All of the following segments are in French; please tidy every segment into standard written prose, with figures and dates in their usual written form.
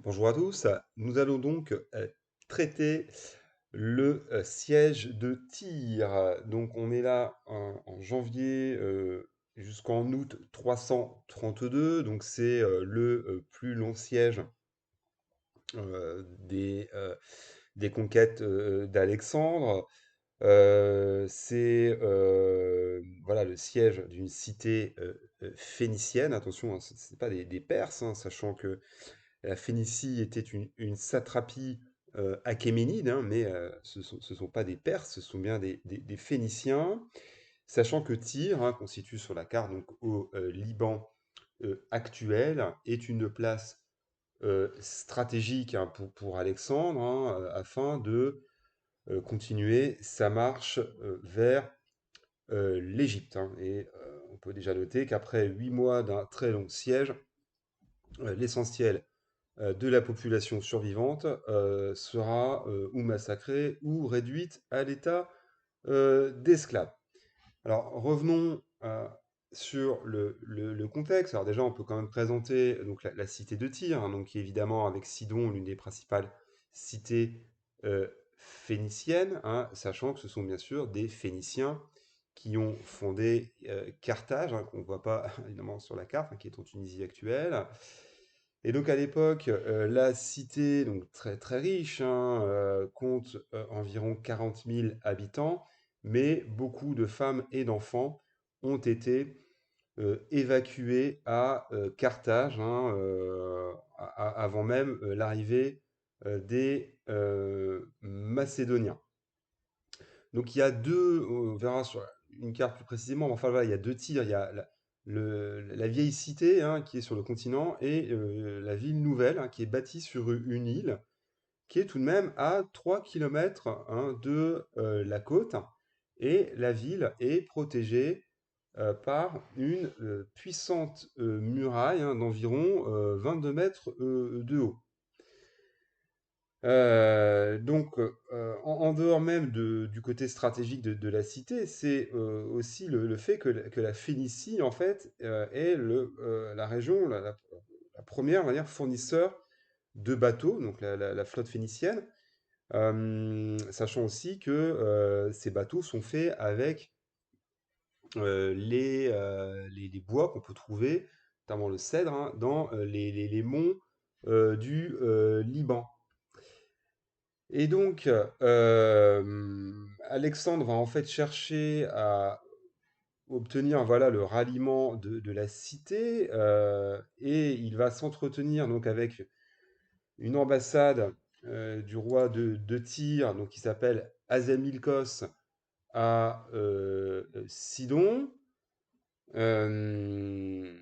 Bonjour à tous, nous allons donc traiter le siège de Tyr. Donc on est là en janvier jusqu'en août 332, donc c'est le plus long siège euh, des, euh, des conquêtes d'Alexandre. C'est voilà, le siège d'une cité phénicienne. Attention, hein, ce n'est pas des Perses, hein, sachant que la Phénicie était une satrapie achéménide, hein, mais ce sont pas des Perses, ce sont bien des Phéniciens, sachant que Tyr, hein, constitue sur la carte donc, au Liban actuel, est une place stratégique, hein, pour Alexandre, hein, afin de continuer sa marche vers l'Égypte, hein. Et on peut déjà noter qu'après 8 mois d'un très long siège, l'essentiel de la population survivante sera ou massacrée ou réduite à l'état d'esclave. Alors revenons sur le contexte. Alors déjà, on peut quand même présenter donc la cité de Tyr, hein, donc qui est évidemment avec Sidon l'une des principales cités phéniciennes, hein, sachant que ce sont bien sûr des Phéniciens qui ont fondé Carthage, hein, qu'on ne voit pas évidemment sur la carte, hein, qui est en Tunisie actuelle. Et donc à l'époque, la cité, donc très très riche, hein, compte environ 40 000 habitants, mais beaucoup de femmes et d'enfants ont été évacués à Carthage, hein, avant même l'arrivée des Macédoniens. Donc il y a deux, on verra sur une carte plus précisément, mais enfin voilà, il y a deux tirs. Il y a la vieille cité, hein, qui est sur le continent, et la ville nouvelle, hein, qui est bâtie sur une île, qui est tout de même à 3 kilomètres, hein, de la côte. Et la ville est protégée par une puissante muraille, hein, d'environ 22 mètres de haut. Donc, en dehors même du côté stratégique de la cité, c'est aussi le fait que la Phénicie, en fait, est la région, la première, on va dire, fournisseur de bateaux, donc la flotte phénicienne, sachant aussi que ces bateaux sont faits avec les bois qu'on peut trouver, notamment le cèdre, hein, dans les monts du Liban. Et donc, Alexandre va en fait chercher à obtenir, voilà, le ralliement de la cité, et il va s'entretenir donc avec une ambassade du roi de Tyr, donc qui s'appelle Azamilkos, à Sidon. Euh,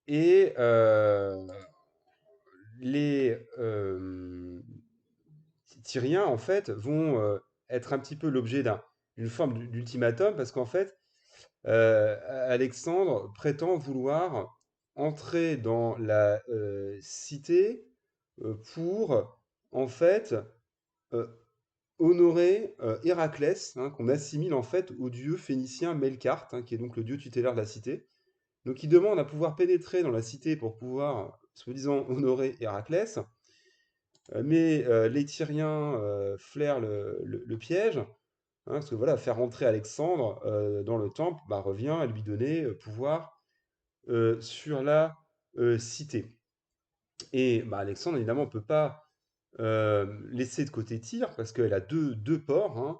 et les Tyriens, en fait, vont être un petit peu l'objet d'une forme d'ultimatum, parce qu'en fait, Alexandre prétend vouloir entrer dans la cité pour, en fait, euh, honorer Héraclès, hein, qu'on assimile en fait au dieu phénicien Melkart, hein, qui est donc le dieu tutélaire de la cité. Donc il demande à pouvoir pénétrer dans la cité pour pouvoir, soi-disant, honorer Héraclès. Mais les Tyriens flairent le piège, hein, parce que voilà, faire rentrer Alexandre dans le temple, bah, revient à lui donner pouvoir sur la cité. Et bah, Alexandre, évidemment, ne peut pas laisser de côté Tyr, parce qu'elle a deux ports, hein,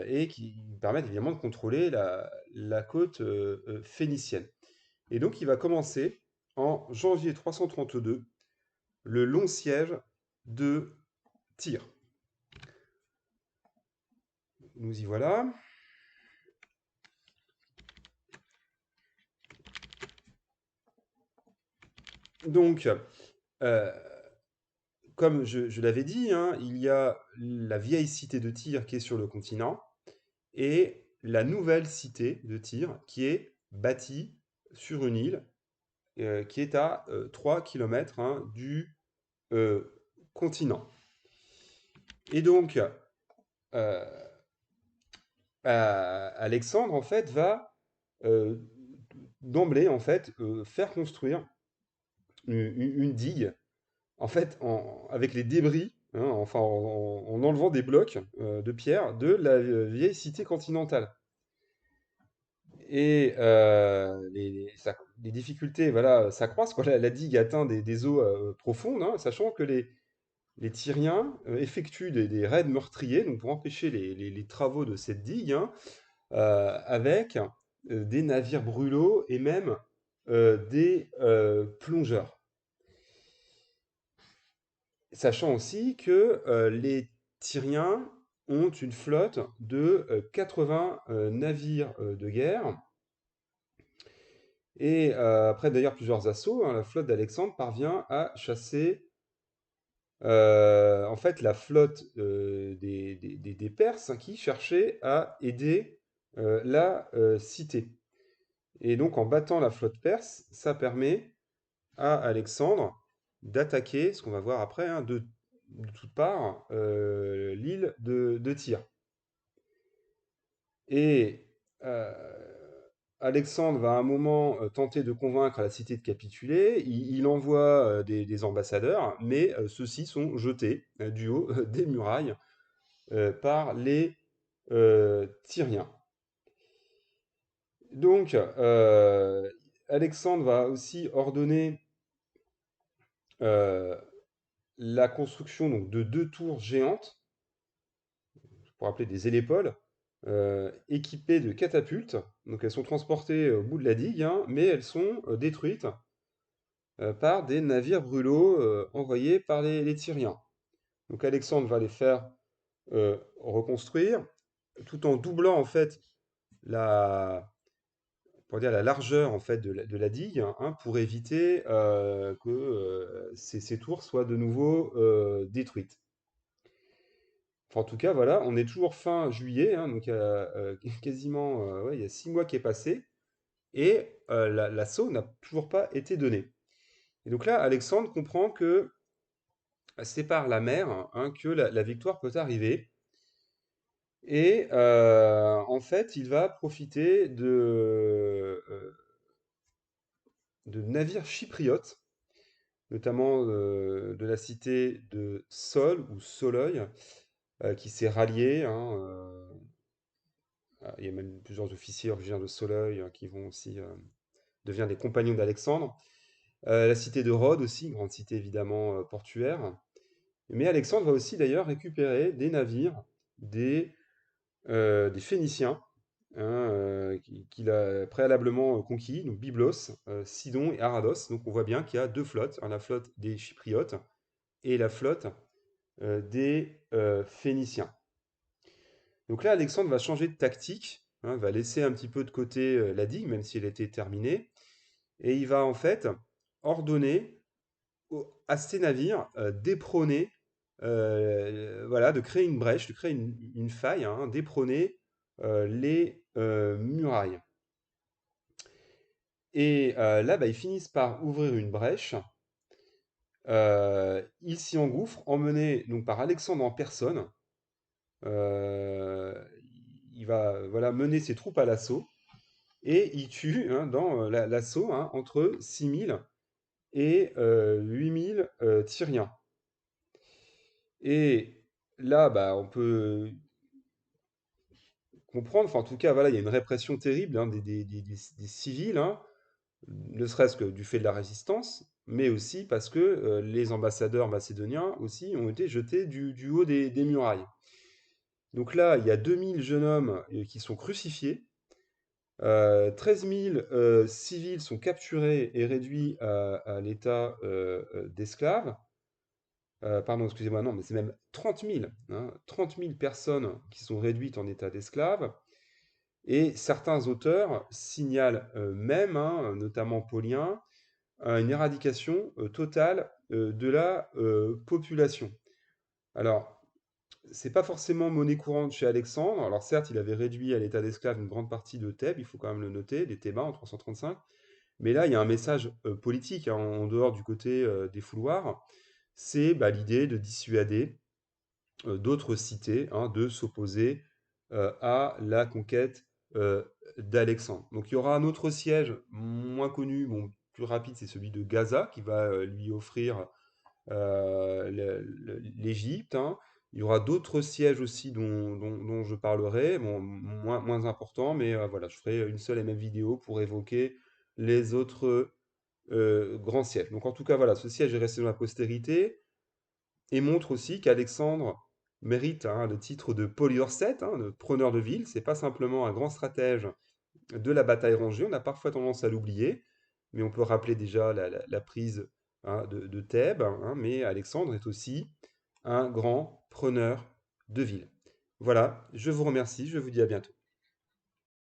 et qui lui permettent évidemment de contrôler la côte phénicienne. Et donc il va commencer en janvier 332 le long siège de Tyr. Nous y voilà. Donc, euh, comme je l'avais dit, hein, il y a la vieille cité de Tyr qui est sur le continent et la nouvelle cité de Tyr qui est bâtie sur une île qui est à 3 km, hein, du continent. Et donc, euh, Alexandre, en fait, va euh, d'emblée, en fait, faire construire une digue en fait, avec les débris, hein, enfin en enlevant des blocs de pierre de la vieille cité continentale. Et les difficultés, voilà, s'accroissent, quoi. La digue atteint des eaux profondes, hein, sachant que les Tyriens effectuent des raids meurtriers, donc pour empêcher les travaux de cette digue, hein, avec des navires brûlot et même des plongeurs. Sachant aussi que les Tyriens ont une flotte de 80 navires de guerre. Et après d'ailleurs plusieurs assauts, hein, la flotte d'Alexandre parvient à chasser en fait la flotte des Perses, hein, qui cherchaient à aider la cité. Et donc en battant la flotte perse, ça permet à Alexandre d'attaquer, ce qu'on va voir après, hein, de toutes parts, l'île de Tyr. Et euh, Alexandre va à un moment tenter de convaincre la cité de capituler. Il envoie des ambassadeurs, mais ceux-ci sont jetés du haut des murailles par les Tyriens. Donc, Alexandre va aussi ordonner euh, la construction donc, de deux tours géantes, pour appeler des hélépoles, équipées de catapultes. Donc, elles sont transportées au bout de la digue, hein, mais elles sont détruites par des navires brûlots envoyés par les Tyriens. Donc, Alexandre va les faire reconstruire, tout en doublant en fait la, pour dire, la largeur en fait de la digue, hein, pour éviter que ces tours soient de nouveau détruites. Enfin, en tout cas, voilà, on est toujours fin juillet, hein, donc quasiment, ouais, il y a 6 mois qui est passé, et l'assaut n'a toujours pas été donné. Et donc là, Alexandre comprend que c'est par la mer, hein, que la victoire peut arriver. Et en fait, il va profiter de navires chypriotes, notamment de la cité de Sol ou Soleuil, qui s'est rallié, hein, il y a même plusieurs officiers originaires de Soleuil qui vont aussi devenir des compagnons d'Alexandre. La cité de Rhodes aussi, grande cité évidemment portuaire. Mais Alexandre va aussi d'ailleurs récupérer des navires des Phéniciens, hein, qu'il a préalablement conquis, donc Byblos, Sidon et Arados. Donc on voit bien qu'il y a deux flottes, hein, la flotte des Chypriotes et la flotte des Phéniciens. Donc là, Alexandre va changer de tactique, hein, va laisser un petit peu de côté la digue, même si elle était terminée, et il va en fait ordonner à ces navires d'éperonner, voilà, de créer une brèche, de créer une faille, hein, d'éperonner les murailles. Et là, bah, ils finissent par ouvrir une brèche. Ils s'y engouffrent, emmenés donc par Alexandre en personne. Euh, il va voilà, mener ses troupes à l'assaut et il tue, hein, dans l'assaut, hein, entre 6000 et 8000 Tyriens. Et là, bah, on peut comprendre, enfin en tout cas, voilà, il y a une répression terrible, hein, des civils, hein, ne serait-ce que du fait de la résistance, mais aussi parce que les ambassadeurs macédoniens aussi ont été jetés du haut des murailles. Donc là, il y a 2000 jeunes hommes qui sont crucifiés, 13 000 civils sont capturés et réduits à l'état d'esclaves. Pardon, excusez-moi, non, mais c'est même 30 000, hein, 30 000 personnes qui sont réduites en état d'esclaves. Et certains auteurs signalent même, hein, notamment Paulien, une éradication totale de la population. Alors, c'est pas forcément monnaie courante chez Alexandre. Alors certes, il avait réduit à l'état d'esclave une grande partie de Thèbes, il faut quand même le noter, des Thébains en 335. Mais là, il y a un message politique, hein, en dehors du côté des fouloirs. C'est bah, l'idée de dissuader d'autres cités, hein, de s'opposer à la conquête euh, d'Alexandre. Donc il y aura un autre siège moins connu, bon, plus rapide, c'est celui de Gaza, qui va lui offrir l'Égypte, hein. Il y aura d'autres sièges aussi dont je parlerai, bon, moins importants, mais voilà, je ferai une seule et même vidéo pour évoquer les autres grands sièges. Donc en tout cas, voilà, ce siège est resté dans la postérité et montre aussi qu'Alexandre mérite, hein, le titre de poliorcète, hein, de preneur de ville. C'est pas simplement un grand stratège de la bataille rangée, on a parfois tendance à l'oublier, mais on peut rappeler déjà la prise, hein, de Thèbes, hein, mais Alexandre est aussi un grand preneur de ville. Voilà, je vous remercie, je vous dis à bientôt.